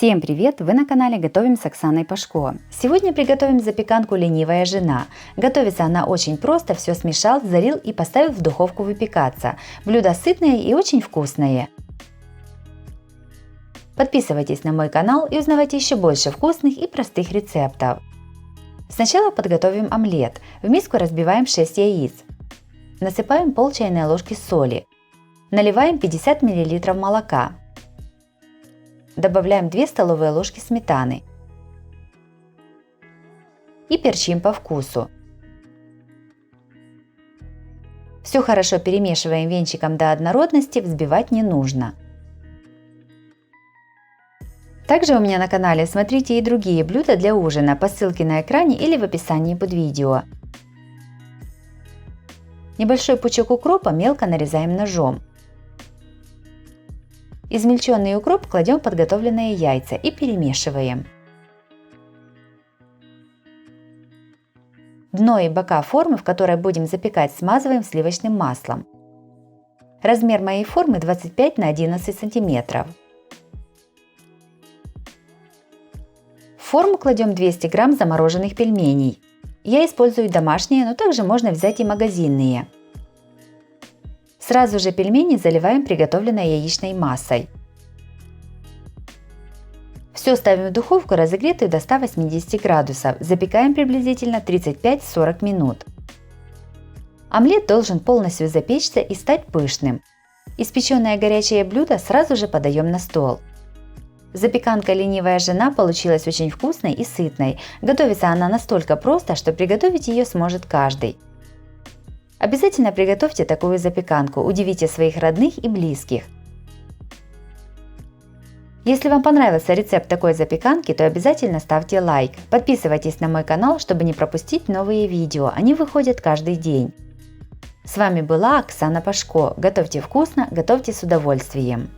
Всем привет! Вы на канале Готовим с Оксаной Пашко. Сегодня приготовим запеканку «Ленивая жена». Готовится она очень просто, все смешал, залил и поставил в духовку выпекаться. Блюдо сытное и очень вкусное. Подписывайтесь на мой канал и узнавайте еще больше вкусных и простых рецептов. Сначала подготовим омлет. В миску разбиваем 6 яиц. Насыпаем пол чайной ложки соли. Наливаем 50 мл молока. Добавляем 2 столовые ложки сметаны и перчим по вкусу. Все хорошо перемешиваем венчиком до однородности, взбивать не нужно. Также у меня на канале смотрите и другие блюда для ужина по ссылке на экране или в описании под видео. Небольшой пучок укропа мелко нарезаем ножом. Измельченный укроп кладем в подготовленные яйца и перемешиваем. Дно и бока формы, в которой будем запекать, смазываем сливочным маслом. Размер моей формы 25 на 11 см. В форму кладем 200 грамм замороженных пельменей. Я использую домашние, но также можно взять и магазинные. Сразу же пельмени заливаем приготовленной яичной массой. Все ставим в духовку, разогретую до 180 градусов. Запекаем приблизительно 35-40 минут. Омлет должен полностью запечься и стать пышным. Испеченное горячее блюдо сразу же подаем на стол. Запеканка «Ленивая жена» получилась очень вкусной и сытной. Готовится она настолько просто, что приготовить ее сможет каждый. Обязательно приготовьте такую запеканку, удивите своих родных и близких. Если вам понравился рецепт такой запеканки, то обязательно ставьте лайк. Подписывайтесь на мой канал, чтобы не пропустить новые видео, они выходят каждый день. С вами была Оксана Пашко. Готовьте вкусно, готовьте с удовольствием.